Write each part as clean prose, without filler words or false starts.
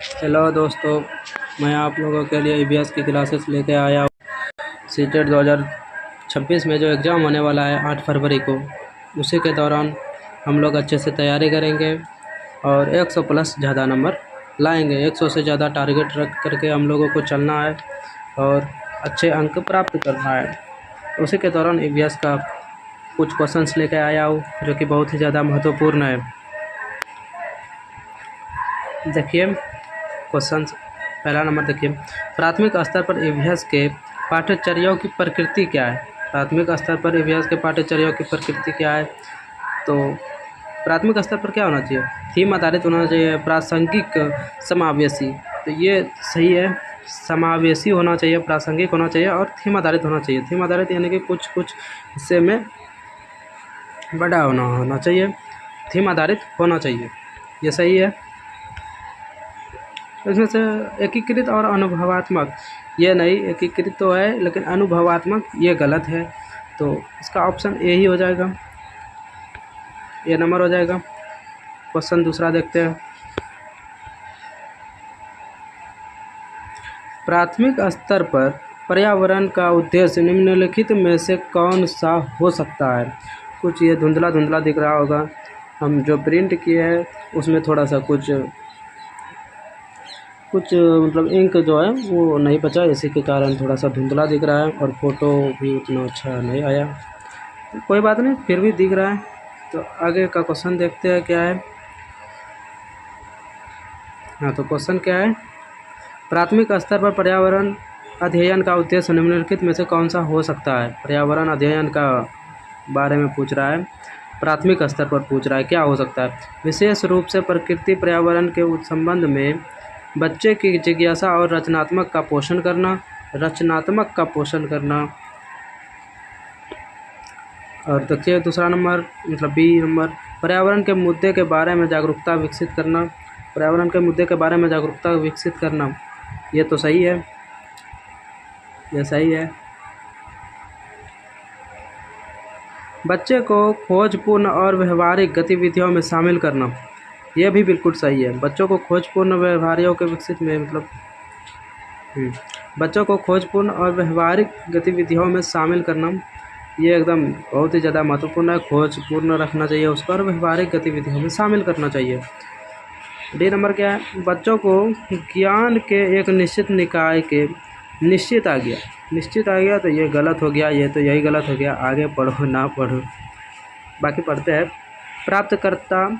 Hello दोस्तों, मैं आप लोगों के लिए ईवीएस की क्लासेस लेके आया हूँ। सीटेट 2026 में जो एग्ज़ाम होने वाला है 8 फरवरी को, उसी के दौरान हम लोग अच्छे से तैयारी करेंगे और 100 प्लस ज़्यादा नंबर लाएंगे। 100 से ज़्यादा टारगेट रख करके हम लोगों को चलना है और अच्छे अंक प्राप्त करना है। उसी के दौरान ईवीएस का कुछ क्वेश्चंस लेके आया हूँ जो कि बहुत ही ज़्यादा महत्वपूर्ण है। देखिए क्वेश्चन, पहला नंबर देखिए, प्राथमिक स्तर पर ईवीएस के पाठ्यचर्याओं की प्रकृति क्या है। प्राथमिक स्तर पर ईवीएस के पाठ्यचर्याओं की प्रकृति क्या है? तो प्राथमिक स्तर पर क्या होना चाहिए? थीम आधारित होना चाहिए, प्रासंगिक, समावेशी। तो ये सही है, समावेशी होना चाहिए, प्रासंगिक होना चाहिए और थीम आधारित होना चाहिए। थीम आधारित यानी कि कुछ हिस्से में बड़ा होना चाहिए, थीम आधारित होना चाहिए, ये सही है। इसमें से एकीकृत और अनुभवात्मक, ये नहीं, एकीकृत तो है लेकिन अनुभवात्मक ये गलत है, तो इसका ऑप्शन ए ही हो जाएगा, ए नंबर हो जाएगा। क्वेश्चन दूसरा देखते हैं। प्राथमिक स्तर पर पर्यावरण का उद्देश्य निम्नलिखित में से कौन सा हो सकता है? कुछ ये धुंधला धुंधला दिख रहा होगा, हम जो प्रिंट किए हैं उसमें थोड़ा सा कुछ मतलब इंक जो है वो नहीं बचा, इसी के कारण थोड़ा सा धुंधला दिख रहा है और फोटो भी उतना अच्छा नहीं आया। कोई बात नहीं, फिर भी दिख रहा है। तो आगे का क्वेश्चन देखते हैं क्या है। हाँ, तो क्वेश्चन क्या है? प्राथमिक स्तर पर पर्यावरण अध्ययन का उद्देश्य निम्नलिखित में से कौन सा हो सकता है? पर्यावरण अध्ययन का बारे में पूछ रहा है, प्राथमिक स्तर पर पूछ रहा है, क्या हो सकता है? विशेष रूप से प्रकृति पर्यावरण के संबंध में बच्चे की जिज्ञासा और रचनात्मक का पोषण करना, रचनात्मक का पोषण करना। और देखिए दूसरा नंबर, मतलब बी नंबर, पर्यावरण के मुद्दे के बारे में जागरूकता विकसित करना, पर्यावरण के मुद्दे के बारे में जागरूकता विकसित करना, ये तो सही है, ये सही है। बच्चे को खोजपूर्ण और व्यवहारिक गतिविधियों में शामिल करना, यह भी बिल्कुल सही है। बच्चों को खोजपूर्ण व्यवहारियों के विकसित में मतलब बच्चों को खोजपूर्ण और व्यवहारिक गतिविधियों में शामिल करना, ये एकदम बहुत ही ज़्यादा महत्वपूर्ण है। खोजपूर्ण रखना चाहिए उसको और व्यवहारिक गतिविधियों में शामिल करना चाहिए। डी नंबर क्या है? बच्चों को ज्ञान के एक निश्चित निकाय के निश्चित आ गया, तो ये गलत हो गया, ये तो यही गलत हो गया। आगे पढ़ो ना पढ़ो, बाकी पढ़ते हैं। प्राप्तकर्ता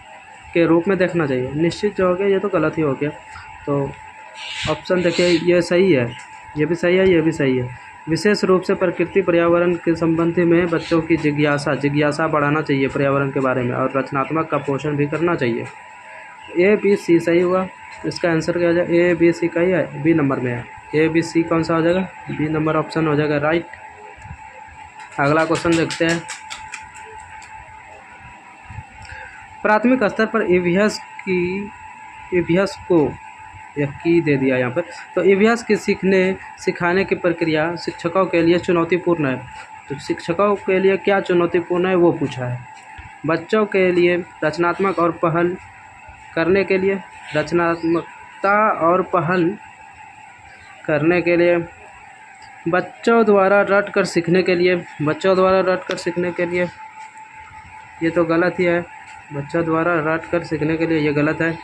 के रूप में देखना चाहिए, निश्चित जो हो गया ये तो गलत ही हो गया। तो ऑप्शन देखिए, ये सही है, ये भी सही है, ये भी सही है। विशेष रूप से प्रकृति पर्यावरण के संबंध में बच्चों की जिज्ञासा बढ़ाना चाहिए पर्यावरण के बारे में, और रचनात्मक का पोषण भी करना चाहिए। ए बी सी सही हुआ, इसका आंसर क्या हो जाएगा? ए बी सी का ही है, बी नंबर में है। ए बी सी कौन सा हो जाएगा? बी नंबर ऑप्शन हो जाएगा राइट। अगला क्वेश्चन देखते हैं। प्राथमिक स्तर पर ईवीएस को, यह की दे दिया यहाँ पर, तो ईवीएस की सिखाने की प्रक्रिया शिक्षकों के लिए चुनौतीपूर्ण है। तो शिक्षकों के लिए क्या चुनौतीपूर्ण है वो पूछा है। बच्चों के लिए रचनात्मक और पहल करने के लिए, रचनात्मकता और पहल करने के लिए, बच्चों द्वारा रट कर सीखने के लिए, बच्चों द्वारा रट कर सीखने के लिए, ये तो गलत ही है। बच्चों द्वारा रट कर सीखने के लिए, ये गलत है।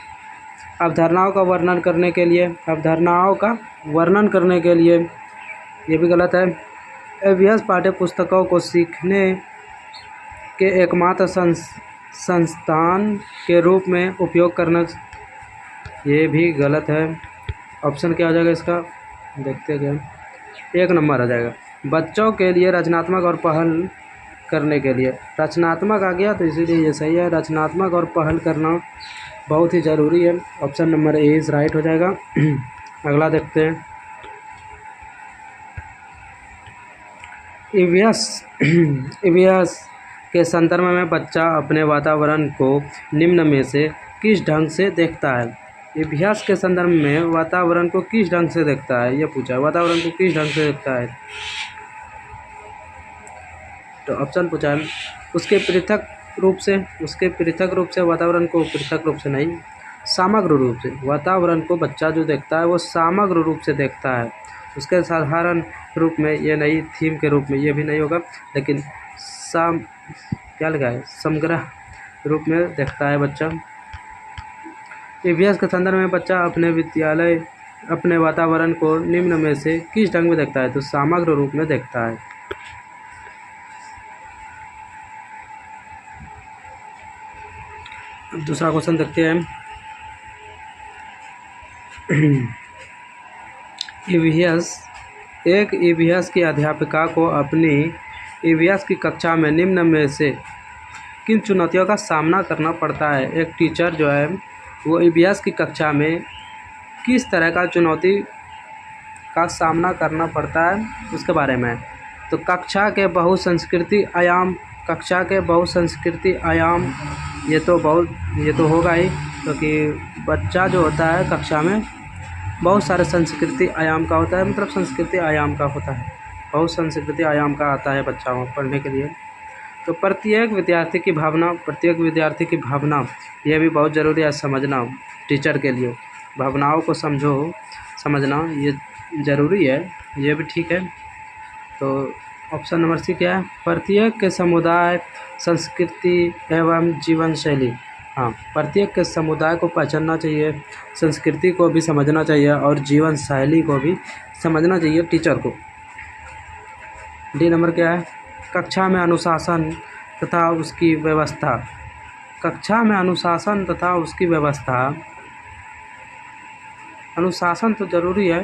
अवधारणाओं का वर्णन करने के लिए, अवधारणाओं का वर्णन करने के लिए, ये भी गलत है। ईवीएस पाठ्य पुस्तकों को सीखने के एकमात्र संस्थान के रूप में उपयोग करना, ये भी गलत है। ऑप्शन क्या हो जाएगा इसका? देखते हैं, एक नंबर आ जाएगा। बच्चों के लिए रचनात्मक और पहल करने के लिए, रचनात्मक आ गया तो इसीलिए ये सही है। रचनात्मक और पहल करना बहुत ही ज़रूरी है, option number A is right हो जाएगा। अगला देखते हैं। ईवीएस के संदर्भ में बच्चा अपने वातावरण को निम्न में से किस ढंग से देखता है? ईवीएस के संदर्भ में वातावरण को किस ढंग से देखता है, ये पूछा है। वातावरण को किस ढंग से देखता है? तो ऑप्शन पूछा है, उसके पृथक रूप से, वातावरण को पृथक रूप से नहीं, समग्र रूप से। वातावरण को बच्चा जो देखता है वो समग्र रूप से देखता है। उसके साधारण रूप में ये नहीं, थीम के रूप में ये भी नहीं होगा, लेकिन क्या लगा है, समग्र रूप में देखता है बच्चा। ईवीएस के संदर्भ में बच्चा अपने विद्यालय, अपने वातावरण को निम्न में से किस ढंग में देखता है? तो समग्र रूप में देखता है। अब दूसरा क्वेश्चन देखते हैं। एक ईवीएस की अध्यापिका को अपनी ईवीएस की कक्षा में निम्न में से किन चुनौतियों का सामना करना पड़ता है? एक टीचर जो है वो ईवीएस की कक्षा में किस तरह का चुनौती का सामना करना पड़ता है उसके बारे में। तो कक्षा के बहुसंस्कृति आयाम, ये तो होगा ही, क्योंकि बच्चा जो होता है कक्षा में बहुत सारे संस्कृति आयाम का होता है, मतलब संस्कृति आयाम का होता है, बहुत संस्कृति आयाम का आता है बच्चा पढ़ने के लिए। तो प्रत्येक विद्यार्थी की भावना ये भी बहुत ज़रूरी है समझना टीचर के लिए। भावनाओं को समझना ये ज़रूरी है, ये भी ठीक है। तो ऑप्शन नंबर सी क्या है? प्रत्येक के समुदाय, संस्कृति एवं जीवन शैली। हाँ, प्रत्येक के समुदाय को पहचानना चाहिए, संस्कृति को भी समझना चाहिए और जीवन शैली को भी समझना चाहिए टीचर को। डी नंबर क्या है? कक्षा में अनुशासन तथा उसकी व्यवस्था। कक्षा में अनुशासन तथा उसकी व्यवस्था। अनुशासन तो ज़रूरी है,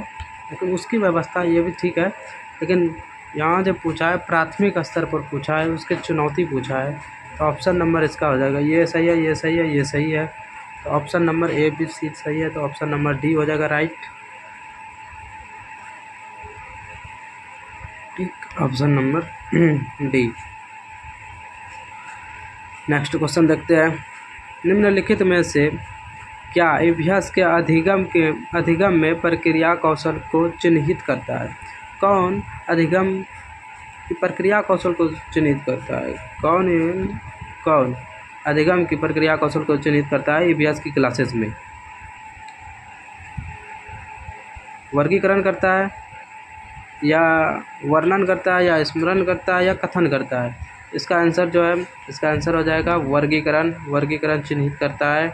लेकिन उसकी व्यवस्था ये भी ठीक है। लेकिन यहाँ जब पूछा है प्राथमिक स्तर पर पूछा है, उसके चुनौती पूछा है, तो ऑप्शन नंबर इसका हो जाएगा ये सही है, ये सही है, ये सही है। तो option number A B C सही है, तो ऑप्शन नंबर डी हो जाएगा राइट। ठीक, option number D. Next question देखते हैं। निम्नलिखित में से क्या ईवीएस के अधिगम में प्रक्रिया कौशल को चिन्हित करता है? कौन अधिगम की प्रक्रिया कौशल को चिन्हित करता है? कौन अधिगम की प्रक्रिया कौशल को चिन्हित करता है ईवीएस की क्लासेस में? वर्गीकरण करता है, या वर्णन करता है, या स्मरण करता है, या कथन करता है? इसका आंसर जो है, इसका आंसर हो जाएगा वर्गीकरण चिन्हित करता है।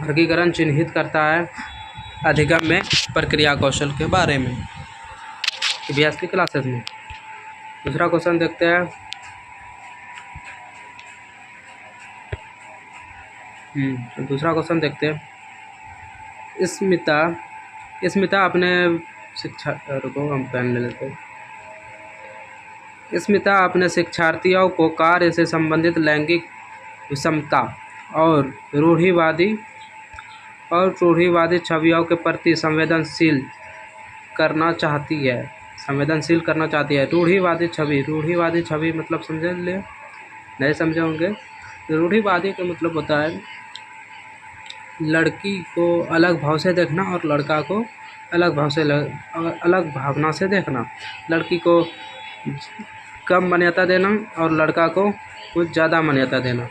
वर्गीकरण चिन्हित करता है अधिगम में प्रक्रिया कौशल के बारे में ईवीएस की क्लासेस में। दूसरा क्वेश्चन देखते हैं। दूसरा क्वेश्चन देखते हैं। स्मिता अपने हम पेन ले लेते हैं। स्मिता अपने शिक्षार्थियों को कार्य से संबंधित लैंगिक विषमता और रूढ़िवादी छवियों के प्रति संवेदनशील करना चाहती है। रूढ़िवादी छवि मतलब समझ ले, नहीं समझे होंगे। रूढ़िवादी का मतलब होता है लड़की को अलग भाव से देखना और लड़का को अलग भावना से देखना। लड़की को कम मान्यता देना और लड़का को कुछ ज़्यादा मान्यता देना।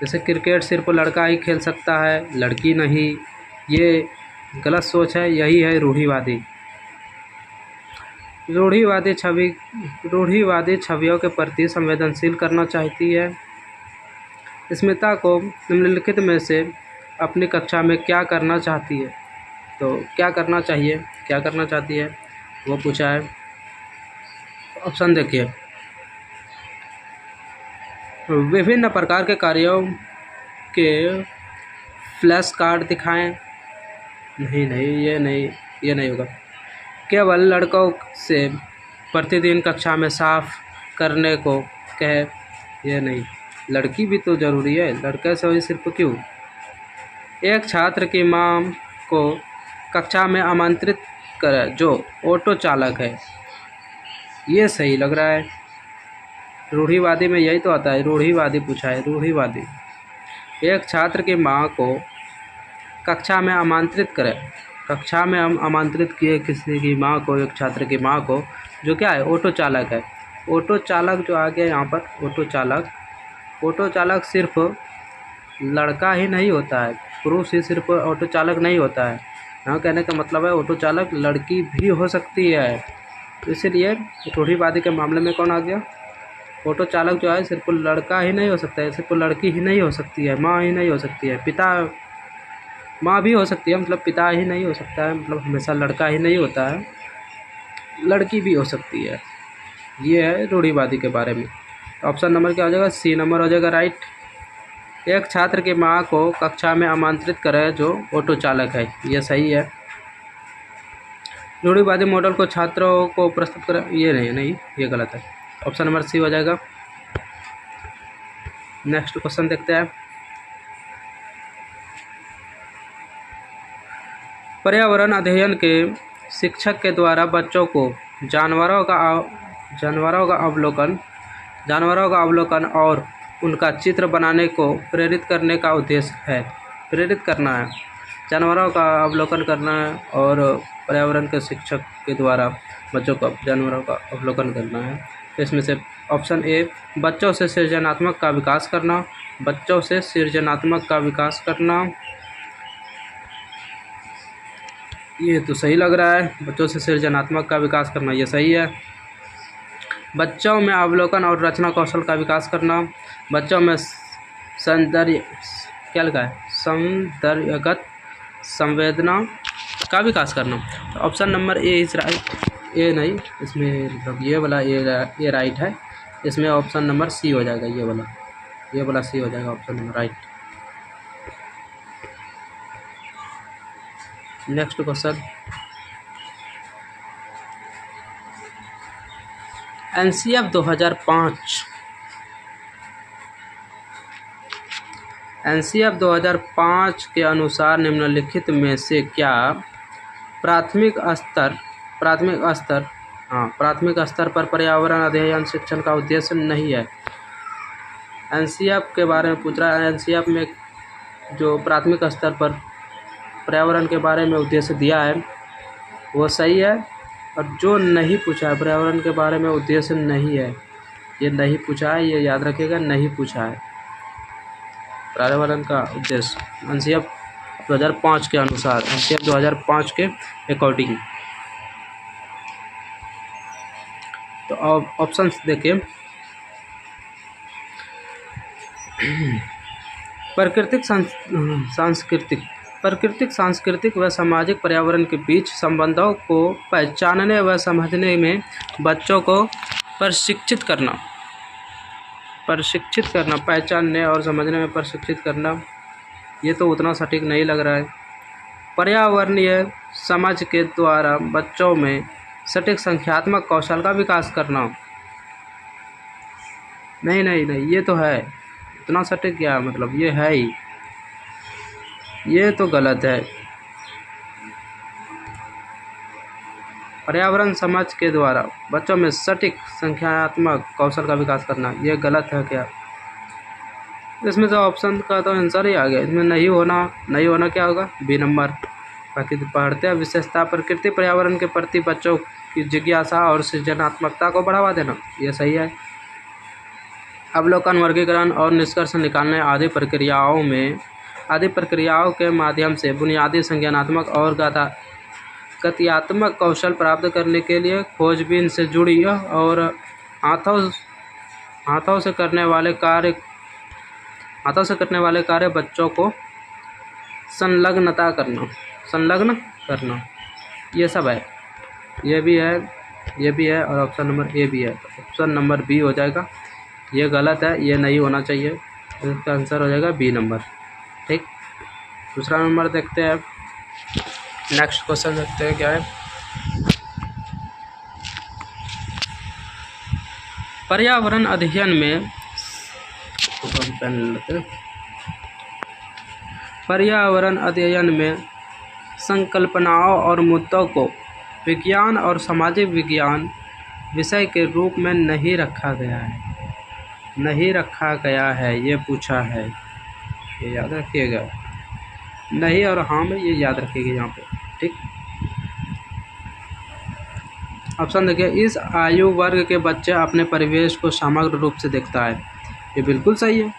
जैसे क्रिकेट सिर्फ लड़का ही खेल सकता है, लड़की नहीं, ये गलत सोच है, यही है रूढ़िवादी। रूढ़िवादी छवियों के प्रति संवेदनशील करना चाहती है। स्मिता को निम्नलिखित में से अपनी कक्षा में क्या करना चाहती है? तो क्या करना चाहती है वो पूछा है। ऑप्शन देखिए। विभिन्न प्रकार के कार्यों के फ्लैश कार्ड दिखाएं। नहीं, ये नहीं होगा। केवल लड़कों से प्रतिदिन कक्षा में साफ करने को कहे, ये नहीं। लड़की भी तो ज़रूरी है, लड़के से ही सिर्फ क्यों? एक छात्र की मां को कक्षा में आमंत्रित करे जो ऑटो चालक है, ये सही लग रहा है। रूढ़िवादी में यही तो आता है, रूढ़िवादी पूछा है, रूढ़िवादी। एक छात्र की मां को कक्षा में आमंत्रित करे, कक्षा में हम आमंत्रित किए किसी की मां को, एक छात्र की मां को, जो क्या है, ऑटो चालक है। ऑटो चालक जो आ गया यहाँ पर, ऑटो चालक सिर्फ लड़का ही नहीं होता है, पुरुष ही सिर्फ ऑटो चालक नहीं होता है। यहाँ कहने का मतलब है ऑटो चालक लड़की भी हो सकती है। तो इसीलिए रूढ़िवादी के मामले में कौन आ गया, ऑटो चालक जो है सिर्फ लड़का ही नहीं हो सकता है, सिर्फ लड़की ही नहीं हो सकती है, माँ ही नहीं हो सकती है, पिता माँ भी हो सकती है, मतलब पिता ही नहीं हो सकता है, मतलब हमेशा लड़का ही नहीं होता है, लड़की भी हो सकती है। ये है रूढ़िवादी के बारे में। ऑप्शन नंबर क्या हो जाएगा, सी नंबर हो जाएगा राइट। एक छात्र की माँ को कक्षा में आमंत्रित करे जो ऑटो चालक है, ये सही है। रूढ़िवादी मॉडल को छात्रों को प्रस्तुत करे, ये नहीं, ये गलत है। ऑप्शन नंबर सी हो जाएगा। नेक्स्ट क्वेश्चन देखते हैं। पर्यावरण अध्ययन के शिक्षक के द्वारा बच्चों को जानवरों का अवलोकन और उनका चित्र बनाने को प्रेरित करने का उद्देश्य है। प्रेरित करना है, जानवरों का अवलोकन करना है और पर्यावरण के शिक्षक के द्वारा बच्चों को जानवरों का अवलोकन करना है। तो इसमें से ऑप्शन ए, बच्चों से सृजनात्मक का विकास करना, बच्चों से सृजनात्मक का विकास करना, ये तो सही लग रहा है। बच्चों से सृजनात्मक का विकास करना, ये सही है। बच्चों में अवलोकन और रचना कौशल का विकास करना, बच्चों में सौंदर्य क्या लिखा है, सौंदर्यगत संवेदना का विकास करना। तो option number A is right. A नहीं, इसमें मतलब ये वाला ये राइट है। इसमें ऑप्शन नंबर सी हो जाएगा, ये वाला सी हो जाएगा option number right. Next question, NCF 2005 के अनुसार निम्नलिखित में से क्या प्राथमिक स्तर पर पर्यावरण अध्ययन शिक्षण का उद्देश्य नहीं है। एनसीएफ के बारे में पूछ रहा है। एनसीएफ में जो प्राथमिक स्तर पर पर्यावरण के बारे में उद्देश्य दिया है वो सही है, और जो नहीं पूछा है पर्यावरण के बारे में उद्देश्य नहीं है, ये नहीं पूछा है, ये याद रखिएगा, नहीं पूछा है पर्यावरण का उद्देश्य। एनसीएफ 2005 के अनुसार, एनसीएफ 2005 के अकॉर्डिंग। तो ऑप्शन देखिए, प्राकृतिक सांस्कृतिक व सामाजिक पर्यावरण के बीच संबंधों को पहचानने व समझने में बच्चों को प्रशिक्षित करना, पहचानने और समझने में प्रशिक्षित करना, ये तो उतना सटीक नहीं लग रहा है। पर्यावरणीय समझ के द्वारा बच्चों में सटीक संख्यात्मक कौशल का विकास करना, नहीं, ये तो है, इतना सटीक क्या मतलब, ये है ही, ये तो गलत है। पर्यावरण समझ के द्वारा बच्चों में सटीक संख्यात्मक कौशल का विकास करना, ये गलत है क्या? इसमें तो ऑप्शन का तो आंसर ही आ गया। इसमें नहीं होना क्या होगा, बी नंबर। बाकी तो पढ़ते हैं। विशेषता प्रकृति पर्यावरण के प्रति बच्चों की जिज्ञासा और सृजनात्मकता को बढ़ावा देना, ये सही है। अवलोकन, वर्गीकरण और निष्कर्ष निकालने आदि प्रक्रियाओं के माध्यम से बुनियादी संज्ञानात्मक और गत्यात्मक कौशल प्राप्त करने के लिए खोजबीन से जुड़ी और हाथों से करने वाले कार्य बच्चों को संलग्न करना, ये सब है। ये भी है और ऑप्शन नंबर ए भी है। ऑप्शन नंबर बी हो जाएगा, ये गलत है, ये नहीं होना चाहिए। इसका आंसर हो जाएगा बी नंबर। ठीक, दूसरा नंबर देखते हैं। नेक्स्ट क्वेश्चन देखते हैं क्या है। पर्यावरण अध्ययन में संकल्पनाओं और मुद्दों को विज्ञान और सामाजिक विज्ञान विषय के रूप में नहीं रखा गया है, ये पूछा है, ये याद रखिएगा। नहीं और हाँ में ये याद रखिएगा यहाँ पे। ठीक, ऑप्शन देखिए, इस आयु वर्ग के बच्चे अपने परिवेश को समग्र रूप से देखता है, ये बिल्कुल सही है।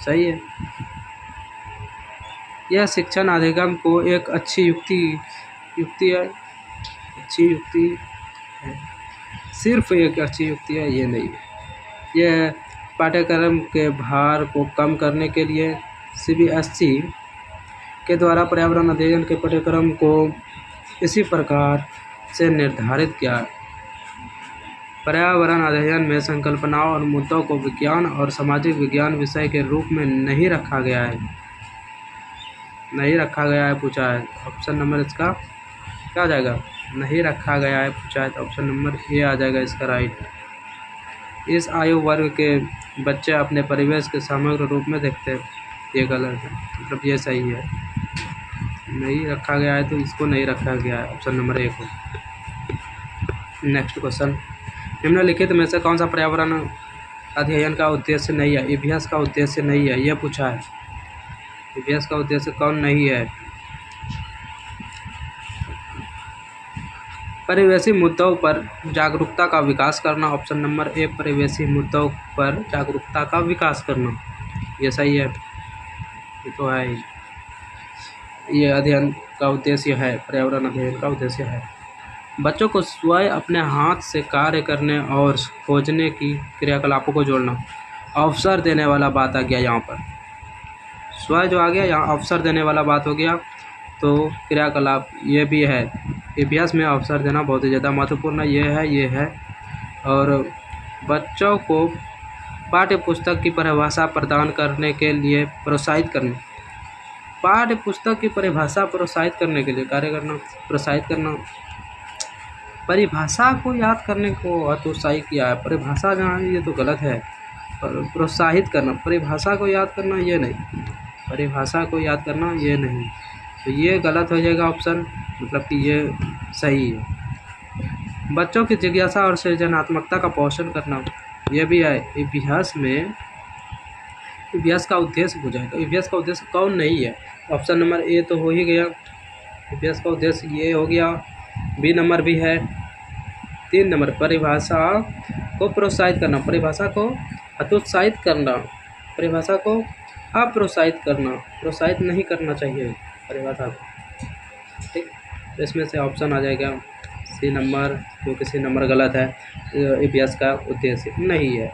सही है। यह शिक्षण अधिगम को एक अच्छी युक्ति है, अच्छी युक्ति है, सिर्फ एक अच्छी युक्ति है ये नहीं है। यह पाठ्यक्रम के भार को कम करने के लिए CBSE के द्वारा पर्यावरण अध्ययन के पाठ्यक्रम को इसी प्रकार से निर्धारित किया है। पर्यावरण अध्ययन में संकल्पनाओं और मुद्दों को विज्ञान और सामाजिक विज्ञान विषय के रूप में नहीं रखा गया है, पूछा है। ऑप्शन नंबर इसका क्या आ जाएगा? नहीं रखा गया है पूछा है, तो ऑप्शन नंबर ए आ जाएगा इसका राइट। इस आयु वर्ग के बच्चे अपने परिवेश के समग्र रूप में देखते हैं, ये गलत है, मतलब ये सही है। नहीं रखा गया है तो इसको नहीं रखा गया है, ऑप्शन नंबर ए को। नेक्स्ट क्वेश्चन, निम्नलिखित में से कौन सा पर्यावरण अध्ययन का उद्देश्य नहीं है? EVS का उद्देश्य नहीं है, यह पूछा है। EVS का उद्देश्य कौन नहीं है? परिवेशी मुद्दों पर जागरूकता का विकास करना, ऑप्शन नंबर ए परिवेशी मुद्दों पर जागरूकता का विकास करना, ये सही है, ये तो है ही। ये अध्ययन का उद्देश्य है, पर्यावरण अध्ययन का उद्देश्य है। बच्चों को स्वयं अपने हाथ से कार्य करने और खोजने की क्रियाकलापों को जोड़ना, अवसर देने वाला बात आ गया यहाँ पर। स्वयं जो आ गया यहाँ अवसर देने वाला बात हो गया, तो क्रियाकलाप ये भी है। EVS में अवसर देना बहुत ही ज़्यादा महत्वपूर्ण ये है। और बच्चों को पाठ्य पुस्तक की परिभाषा प्रदान करने के लिए प्रोत्साहित करना, पाठ्य पुस्तक की परिभाषा प्रोत्साहित करने के लिए कार्य करना, प्रोत्साहित करना। परिभाषा को याद करने को हतोत्साहित किया है, परिभाषा जहाँ ये तो गलत है। प्रोत्साहित करना, परिभाषा को याद करना ये नहीं, परिभाषा को याद करना ये नहीं, तो ये गलत हो जाएगा ऑप्शन, मतलब कि ये सही है। बच्चों की जिज्ञासा और सृजनात्मकता का पोषण करना, ये भी है। EVS में EVS का उद्देश्य हो जाएगा, EVS का उद्देश्य कौन नहीं है? ऑप्शन नंबर ए तो हो ही गया, EVS का उद्देश्य ये हो गया। बी नंबर भी है। 3 नंबर परिभाषा को प्रोत्साहित करना, परिभाषा को हतोत्साहित करना, परिभाषा को अप्रोत्साहित करना, प्रोत्साहित नहीं करना चाहिए परिभाषा को, ठीक। तो इसमें से ऑप्शन आ जाएगा सी नंबर, क्योंकि सी नंबर गलत है, EVS का उद्देश्य नहीं है।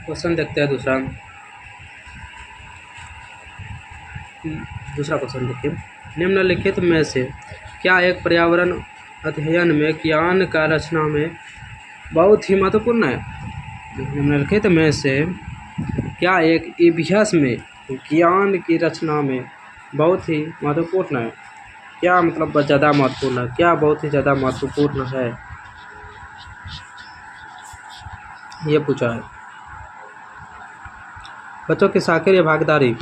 क्वेश्चन देखते हैं दूसरा क्वेश्चन देखिए, निम्नलिखित में से क्या एक पर्यावरण अध्ययन में ज्ञान का रचना में बहुत ही महत्वपूर्ण है? निम्नलिखित में से क्या एक EVS में ज्ञान की रचना में बहुत ही महत्वपूर्ण है? क्या मतलब ज़्यादा महत्वपूर्ण है, क्या बहुत ही ज़्यादा महत्वपूर्ण है, ये पूछा है। बच्चों की सक्रिय भागीदारी,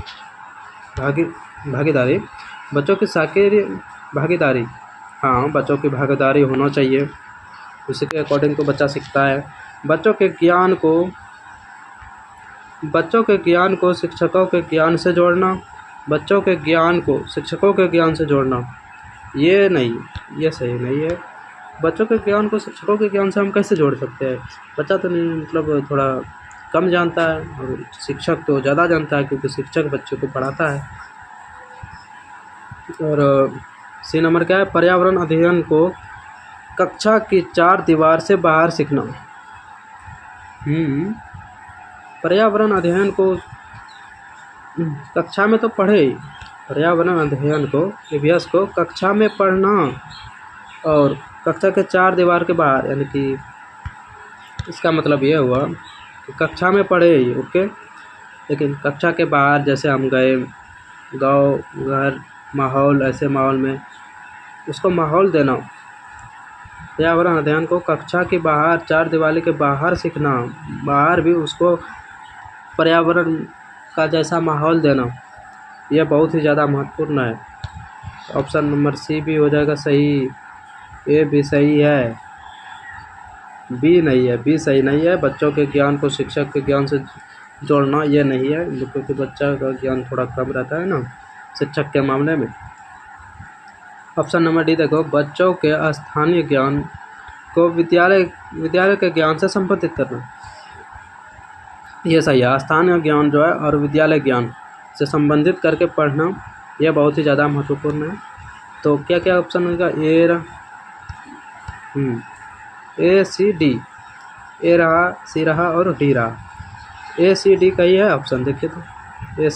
बच्चों की सक्रिय भागीदारी, हाँ बच्चों की भागीदारी होना चाहिए, उसी के अकॉर्डिंग तो बच्चा सीखता है। बच्चों के ज्ञान को शिक्षकों के ज्ञान से जोड़ना, बच्चों के ज्ञान को शिक्षकों के ज्ञान से जोड़ना, ये नहीं, ये सही नहीं है। बच्चों के ज्ञान को शिक्षकों के ज्ञान से हम कैसे जोड़ सकते हैं? बच्चा तो नहीं, मतलब थोड़ा कम जानता है और शिक्षक तो ज़्यादा जानता है, क्योंकि शिक्षक बच्चे को पढ़ाता है। और सी नंबर क्या है? पर्यावरण अध्ययन को कक्षा की 4 दीवार से बाहर सीखना। पर्यावरण अध्ययन को कक्षा में तो पढ़े, पर्यावरण अध्ययन को EVS को कक्षा में पढ़ना और कक्षा के 4 दीवार के बाहर, यानी कि इसका मतलब ये हुआ कि कक्षा में पढ़े ओके, लेकिन कक्षा के बाहर जैसे हम गए गाँव, घर, माहौल, ऐसे माहौल में उसको माहौल देना। पर्यावरण अध्ययन को कक्षा के बाहर 4 दीवारी के बाहर सीखना, बाहर भी उसको पर्यावरण का जैसा माहौल देना, यह बहुत ही ज़्यादा महत्वपूर्ण है। ऑप्शन नंबर सी भी हो जाएगा सही, ए भी सही है, बी नहीं है, बी सही नहीं है। बच्चों के ज्ञान को शिक्षक के ज्ञान से जोड़ना ये नहीं है, क्योंकि बच्चा का ज्ञान थोड़ा कम रहता है ना शिक्षक के मामले में। ऑप्शन नंबर डी देखो, बच्चों के स्थानीय ज्ञान को विद्यालय के ज्ञान से संबंधित करना। ये सही है। स्थानीय ज्ञान जो है और विद्यालय ज्ञान से संबंधित करके पढ़ना यह बहुत ही ज़्यादा महत्वपूर्ण है। तो क्या क्या ऑप्शन होगा? ए सी डी, ए रहा, सी रहा और डी रहा। ए सी डी का ही है ऑप्शन, देखिए तो A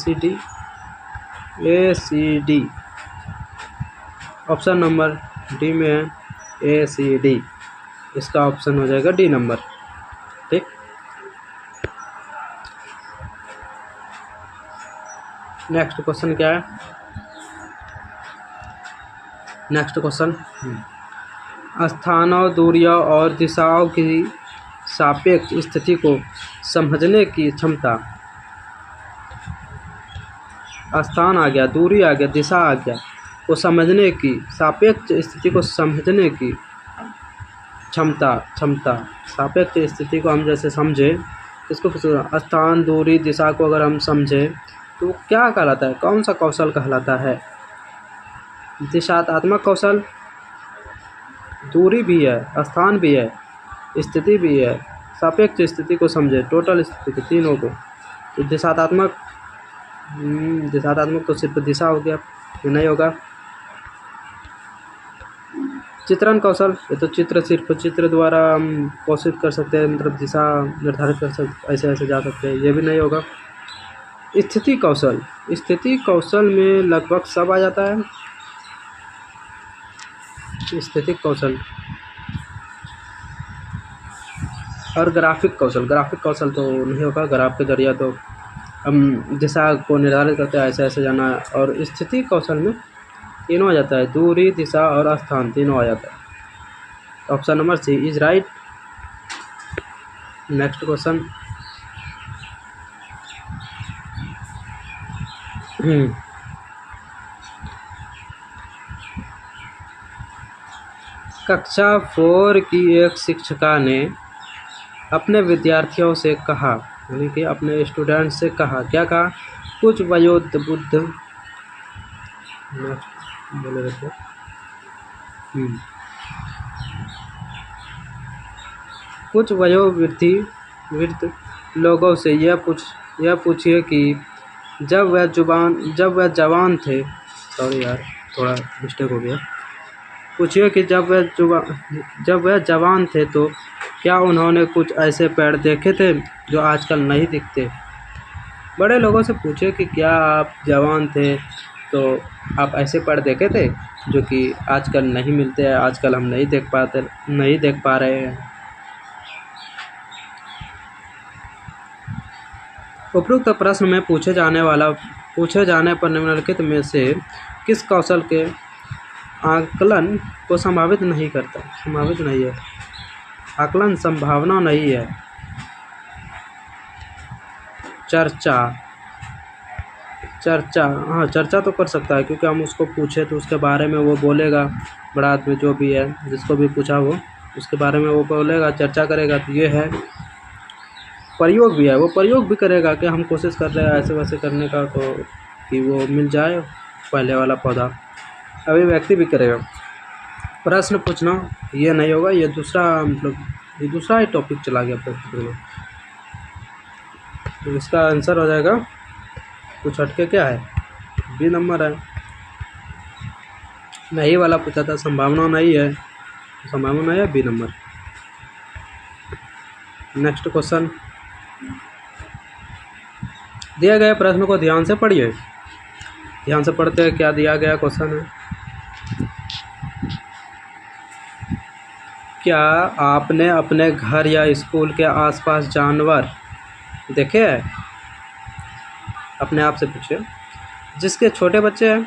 C D option number D में है ए सी डी। इसका ऑप्शन हो जाएगा डी नंबर। ठीक, नेक्स्ट क्वेश्चन क्या है? नेक्स्ट क्वेश्चन, स्थानों, दूरियों और दिशाओं की सापेक्ष स्थिति को समझने की क्षमता। स्थान आ गया, दूरी आ गया, दिशा आ गया, को समझने की, सापेक्ष स्थिति को समझने की क्षमता। सापेक्ष स्थिति को हम जैसे समझे, इसको स्थान, दूरी, दिशा को अगर हम समझे तो क्या कहलाता है? कौन सा कौशल कहलाता है? दिशात्मक कौशल, दूरी भी है, स्थान भी है, स्थिति भी है, सापेक्ष स्थिति को समझे, टोटल स्थिति को, तीनों को। तो दिशात्मक तो सिर्फ दिशा हो गया, ये नहीं होगा। चित्रण कौशल, ये तो सिर्फ चित्र द्वारा हम कोशिश कर सकते हैं, मतलब दिशा निर्धारित कर सकते, ऐसे जा सकते हैं, ये भी नहीं होगा। स्थिति कौशल में लगभग सब आ जाता है। स्थितिक कौशल और ग्राफिक कौशल तो नहीं होगा। ग्राफ के जरिए तो हम दिशा को निर्धारित करते हैं, ऐसे जाना है। और स्थिति कौशल में तीनों आ जाता है, दूरी, दिशा और स्थान, तीनों आ जाता है। Option number C is right. Next question, कक्षा 4 की एक शिक्षिका ने अपने विद्यार्थियों से कहा, यानी कि अपने स्टूडेंट से कहा, क्या कहा? कुछ वयोवृद्ध कुछ वयोवृद्ध लोगों से यह पूछिए कि जब वह जवान थे, सॉरी यार थोड़ा मिस्टेक हो गया। पूछिए कि जब वह जवान थे तो क्या उन्होंने कुछ ऐसे पेड़ देखे थे जो आजकल नहीं दिखते। बड़े लोगों से पूछे कि क्या आप जवान थे तो आप ऐसे पेड़ देखे थे जो कि आजकल नहीं मिलते हैं, आजकल हम नहीं देख पा रहे हैं। उपरोक्त प्रश्न में पूछे जाने पर निम्नलिखित में से किस कौशल के आकलन को संभावित नहीं है? आकलन संभावना नहीं है। चर्चा तो कर सकता है, क्योंकि हम उसको पूछे तो उसके बारे में वो बोलेगा, बड़ा आदमी जो भी है, जिसको भी पूछा वो उसके बारे में वो बोलेगा, चर्चा करेगा। तो ये है। प्रयोग भी है, वो प्रयोग भी करेगा कि हम कोशिश कर रहे हैं ऐसे वैसे करने का, तो कि वो मिल जाए पहले वाला पौधा। अभिव्यक्ति भी करेगा। प्रश्न पूछना ये नहीं होगा, ये दूसरा ही टॉपिक चला गया प्रश्न में। तो इसका आंसर हो जाएगा, कुछ हटके क्या है? बी नंबर है। नहीं वाला पूछा था, संभावना नहीं है, बी नंबर। नेक्स्ट क्वेश्चन, दिया गया प्रश्न को ध्यान से पढ़िए। ध्यान से पढ़ते हैं क्या दिया गया क्वेश्चन है। क्या आपने अपने घर या स्कूल के आसपास जानवर देखे हैं? अपने आप से पूछिए। जिसके छोटे बच्चे हैं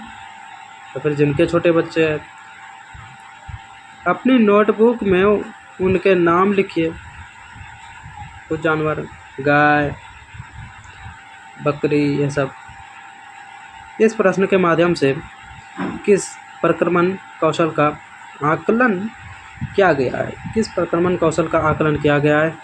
तो फिर जिनके छोटे बच्चे हैं। अपनी नोटबुक में उनके नाम लिखिए। कुछ जानवर, गाय, बकरी, ये सब। इस प्रश्न के माध्यम से किस प्रक्रमण कौशल का आकलन किया गया है? किस प्रक्रमण कौशल का आकलन किया गया है?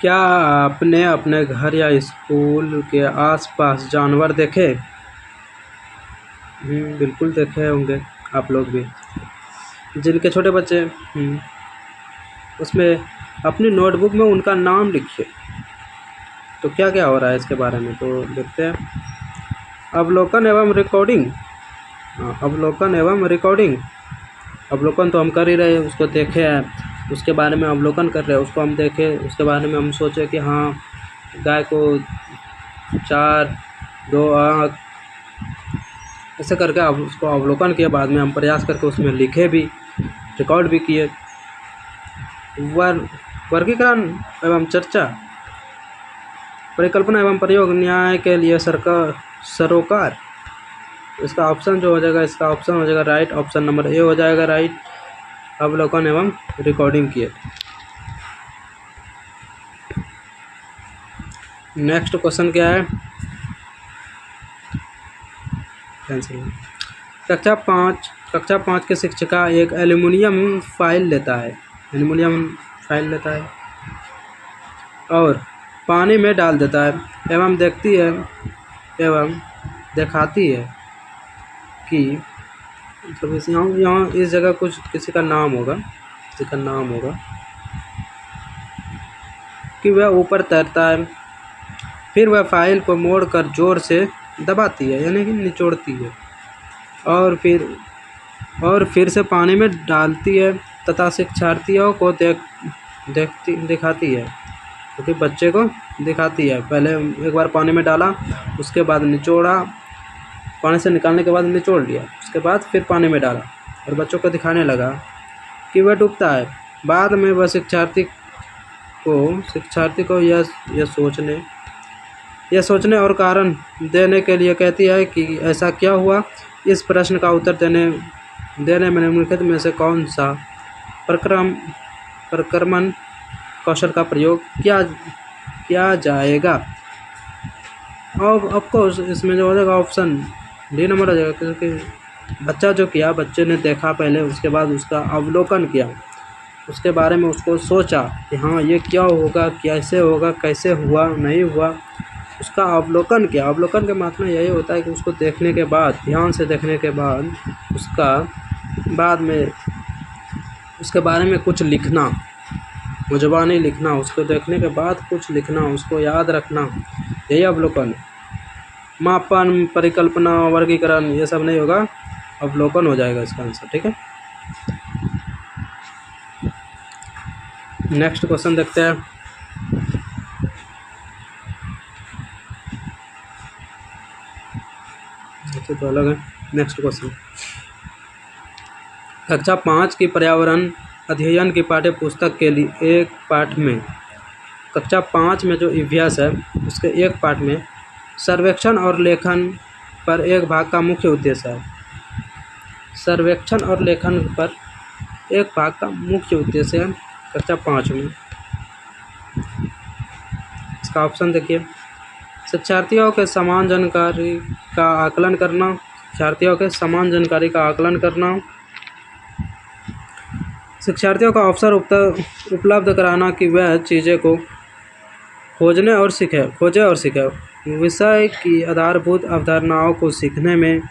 क्या आपने अपने घर या स्कूल के आसपास जानवर देखे? बिल्कुल देखे होंगे आप लोग भी। जिनके छोटे बच्चे उसमें अपनी नोटबुक में उनका नाम लिखिए। तो क्या क्या हो रहा है इसके बारे में तो देखते हैं। अवलोकन एवं रिकॉर्डिंग। अवलोकन एवं रिकॉर्डिंग। अवलोकन तो हम कर ही रहे हैं, उसको देखे हैं, उसके बारे में अवलोकन कर रहे हैं, उसको हम देखें, उसके बारे में हम सोचे कि हाँ गाय को 4 2 आँख ऐसे करके अब उसको अवलोकन किया। बाद में हम प्रयास करके उसमें लिखे भी, रिकॉर्ड भी किए। वर्गीकरण एवं चर्चा। परिकल्पना एवं प्रयोग। न्याय के लिए सरोकार। इसका ऑप्शन जो हो जाएगा, इसका ऑप्शन हो जाएगा राइट, ऑप्शन नंबर ए हो जाएगा राइट। अवलोकन एवं रिकॉर्डिंग किए। नेक्स्ट क्वेश्चन क्या है, कक्षा 5 के शिक्षिका एक एल्युमिनियम फाइल लेता है और पानी में डाल देता है एवं दिखाती है कि मतलब यहाँ इस जगह कुछ किसी का नाम होगा कि वह ऊपर तैरता है, फिर वह फाइल को मोड़कर जोर से दबाती है यानी कि निचोड़ती है और फिर से पानी में डालती है तथा शिक्षार्थियों को दिखाती है, क्योंकि बच्चे को दिखाती है। पहले एक बार पानी में डाला, उसके बाद निचोड़ा, पानी से निकालने के बाद निचोड़ लिया, उसके बाद फिर पानी में डाला और बच्चों को दिखाने लगा कि वह डूबता है। बाद में वह शिक्षार्थी को यह सोचने और कारण देने के लिए कहती है कि ऐसा क्या हुआ। इस प्रश्न का उत्तर देने में निम्नलिखित में से कौन सा प्रक्रमण कौशल का प्रयोग किया जाएगा। और ऑफकोर्स इसमें जो हो जाएगा ऑप्शन डी नंबर हो जाएगा, क्योंकि बच्चे ने देखा पहले, उसके बाद उसका अवलोकन किया, उसके बारे में उसको सोचा कि हाँ ये क्या होगा, कैसे होगा, कैसे हुआ, नहीं हुआ, उसका अवलोकन किया। अवलोकन का मतलब यही होता है कि उसको देखने के बाद, ध्यान से देखने के बाद उसके बारे में कुछ लिखना, जुबानी लिखना, उसको देखने के बाद कुछ लिखना, उसको याद रखना, यही अवलोकन। मापन, परिकल्पना, वर्गीकरण ये सब नहीं होगा, अवलोकन हो जाएगा इसका आंसर। ठीक है, नेक्स्ट क्वेश्चन देखते हैं। तो अलग है। नेक्स्ट क्वेश्चन, कक्षा 5 की पर्यावरण अध्ययन की पाठ्य पुस्तक के लिए एक पाठ में, कक्षा 5 में जो अभ्यास है उसके एक पाठ में सर्वेक्षण और लेखन पर एक भाग का मुख्य उद्देश्य है। सर्वेक्षण और लेखन पर एक भाग का मुख्य उद्देश्य है कक्षा 5 में। इसका ऑप्शन देखिए, शिक्षार्थियों के समान जानकारी का आकलन करना, शिक्षार्थियों का अवसर उपलब्ध कराना कि वह चीज़ें को खोजे और सीखे, विषय की आधारभूत अवधारणाओं को सीखने में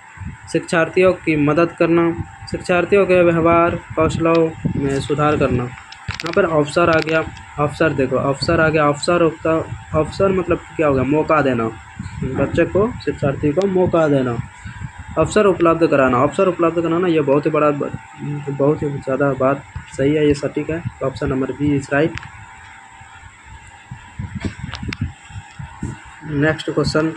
शिक्षार्थियों की मदद करना, शिक्षार्थियों के व्यवहार कौशलों में सुधार करना। यहाँ पर अवसर आ गया, अवसर देखो, अवसर आ गया, अवसर मतलब क्या होगा, मौका देना, बच्चे को, शिक्षार्थी को मौका देना। अवसर उपलब्ध कराना, ये बहुत ही ज़्यादा बात सही है, ये सटीक है। तो option number B is right. Next question,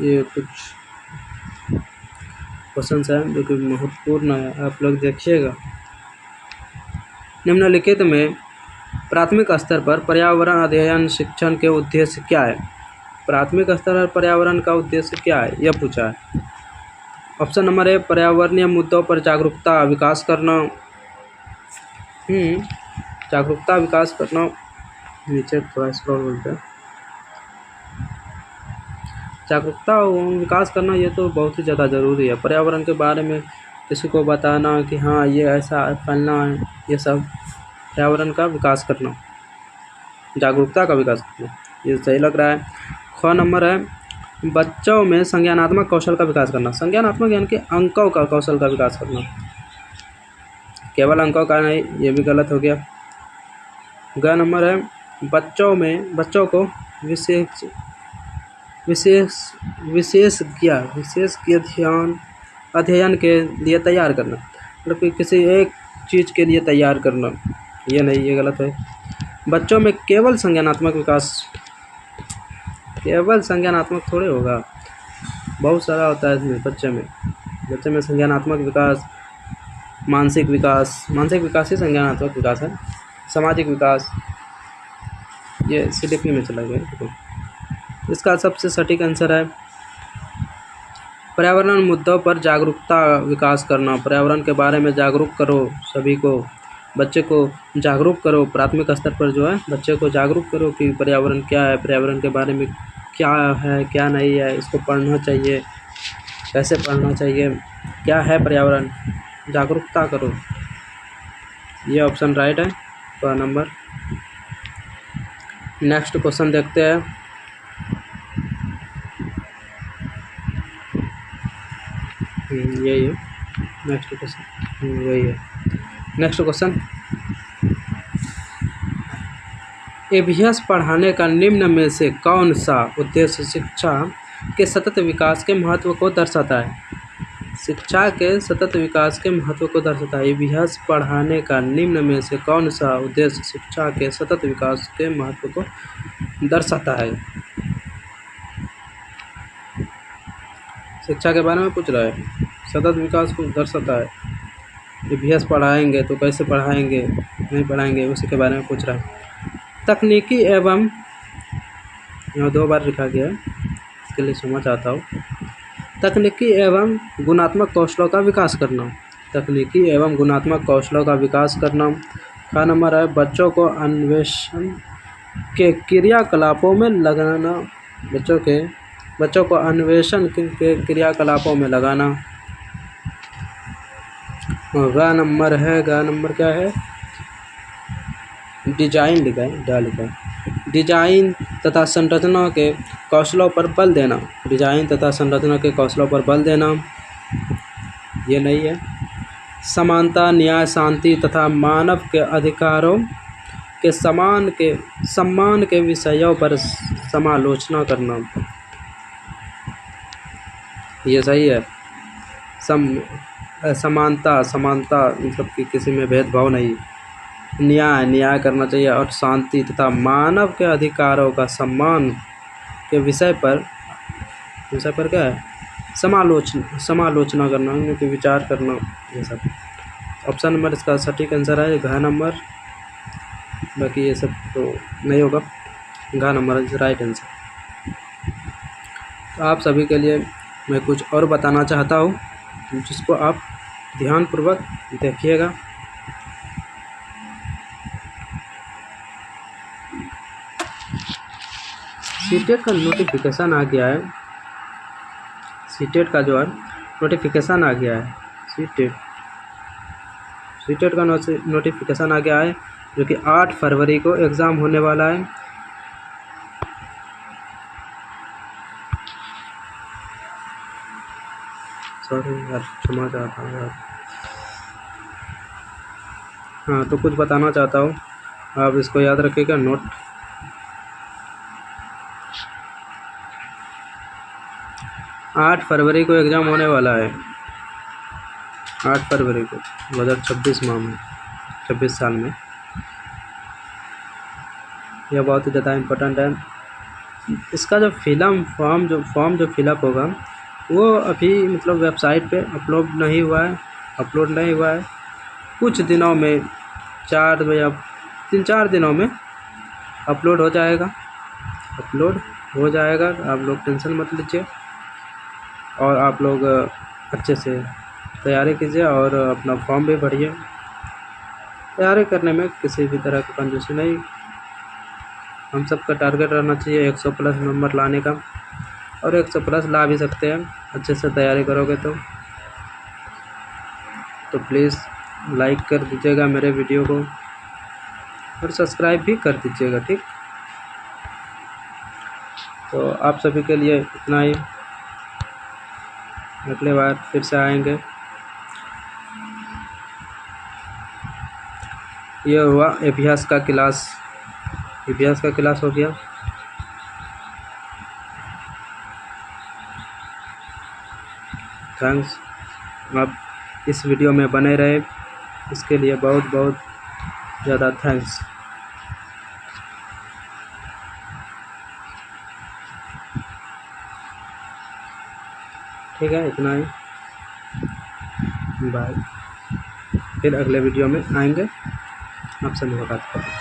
ये कुछ क्वेश्चन हैं जो कि महत्वपूर्ण है, आप लोग देखिएगा। निम्नलिखित में प्राथमिक स्तर पर पर्यावरण अध्ययन शिक्षण के उद्देश्य क्या है। प्राथमिक स्तर पर पर्यावरण का उद्देश्य क्या है, यह पूछा है। ऑप्शन नंबर ए, पर्यावरणीय मुद्दों पर जागरूकता विकास करना। नीचे थोड़ा स्क्रॉल बोलते हैं, जागरूकता विकास करना, ये तो बहुत ही ज़्यादा ज़रूरी है। पर्यावरण के बारे में किसी को बताना कि हाँ ये ऐसा फैलना है, ये सब पर्यावरण का विकास करना, जागरूकता का विकास करना, ये सही लग रहा है। ख नंबर है, बच्चों में संज्ञानात्मक कौशल का विकास करना। संज्ञानात्मक यानी कि अंकों का कौशल का विकास करना, केवल अंकों का नहीं, ये भी गलत हो गया। ग नंबर है बच्चों को विशेषज्ञ अध्ययन के लिए तैयार करना, मतलब कि किसी एक चीज़ के लिए तैयार करना, ये नहीं, ये गलत है। बच्चों में केवल संज्ञानात्मक थोड़े होगा, बहुत सारा होता है इसमें। बच्चे में संज्ञानात्मक विकास, मानसिक विकास ही संज्ञानात्मक विकास है, सामाजिक विकास, ये CDP में चला गया। इसका सबसे सटीक आंसर है पर्यावरण मुद्दों पर जागरूकता विकास करना। पर्यावरण के बारे में जागरूक करो सभी को, बच्चे को जागरूक करो। प्राथमिक स्तर पर जो है बच्चे को जागरूक करो कि पर्यावरण क्या है, पर्यावरण के बारे में क्या है क्या नहीं है, इसको पढ़ना चाहिए, कैसे पढ़ना चाहिए, क्या है पर्यावरण, जागरूकता करो। ये ऑप्शन राइट है, तो नंबर। नेक्स्ट क्वेश्चन देखते हैं। यही है नेक्स्ट क्वेश्चन, यही है नेक्स्ट क्वेश्चन। EVS पढ़ाने का निम्न में से कौन सा उद्देश्य शिक्षा के सतत विकास के महत्व को दर्शाता है? शिक्षा के सतत विकास के महत्व को दर्शाता है। EVS पढ़ाने का निम्न में से कौन सा उद्देश्य शिक्षा के सतत विकास के महत्व को दर्शाता है? शिक्षा के बारे में पूछ रहा है, सतत विकास को दर्शाता है। EVS पढ़ाएंगे तो कैसे पढ़ाएंगे, नहीं पढ़ाएंगे, उसी के बारे में पूछ रहा है। तकनीकी एवं, यहाँ 2 बार लिखा गया है, इसके लिए समझ आता हूँ। तकनीकी एवं गुणात्मक कौशलों का विकास करना। तकनीकी एवं गुणात्मक कौशलों का विकास करना। का नंबर है बच्चों को अन्वेषण के क्रियाकलापों में लगाना। बच्चों को अन्वेषण के क्रियाकलापों में लगाना। गा नंबर क्या है? डिजाइन लिखा है, डिजाइन तथा संरचना के कौशलों पर बल देना। डिजाइन तथा संरचना के कौशलों पर बल देना, ये नहीं है। समानता, न्याय, शांति तथा मानव के अधिकारों के सम्मान के विषयों पर समालोचना करना, ये सही है। समानता मतलब कि किसी में भेदभाव नहीं। न्याय करना चाहिए, और शांति तथा मानव के अधिकारों का सम्मान के विषय पर क्या है? समालोचना करना, उनके विचार करना, ये सब। ऑप्शन नंबर इसका सटीक आंसर है घ नंबर, बाकी ये सब तो नहीं होगा। घ नंबर इज राइट आंसर। तो आप सभी के लिए मैं कुछ और बताना चाहता हूँ, जिसको आप ध्यानपूर्वक देखिएगा। सीटेट का नोटिफिकेशन आ गया है। सीटेट का जो है नोटिफिकेशन आ गया है। सीटेट का नोटिफिकेशन आ गया है, जो कि 8 फरवरी को एग्ज़ाम होने वाला है। सॉरी यार, क्षमा चाहता हूँ यार। हाँ, तो कुछ बताना चाहता हूँ, आप इसको याद रखिएगा। नोट 8 फरवरी को एग्ज़ाम होने वाला है। 8 फरवरी को 2026 माह में, 26 साल में। यह बहुत ही ज़्यादा इम्पोर्टेंट है। इसका जो फॉर्म जो फिलअप होगा, वो अभी मतलब वेबसाइट पे अपलोड नहीं हुआ है। कुछ दिनों में 3-4 दिनों में अपलोड हो जाएगा। आप लोग टेंशन मत लीजिए, और आप लोग अच्छे से तैयारी कीजिए और अपना फॉर्म भी भरिए। तैयारी करने में किसी भी तरह की कंजूसी नहीं। हम सबका टारगेट रहना चाहिए 100+ नंबर लाने का, और 100+ ला भी सकते हैं अच्छे से तैयारी करोगे तो प्लीज़ लाइक कर दीजिएगा मेरे वीडियो को, और सब्सक्राइब भी कर दीजिएगा, ठीक। तो आप सभी के लिए इतना ही, अगले बार फिर से आएंगे। ये हुआ इतिहास का क्लास हो गया। थैंक्स, आप इस वीडियो में बने रहे, इसके लिए बहुत बहुत ज़्यादा थैंक्स। ठीक है, इतना ही, बाय। फिर अगले वीडियो में आएंगे, आपसे मुलाकात करेंगे।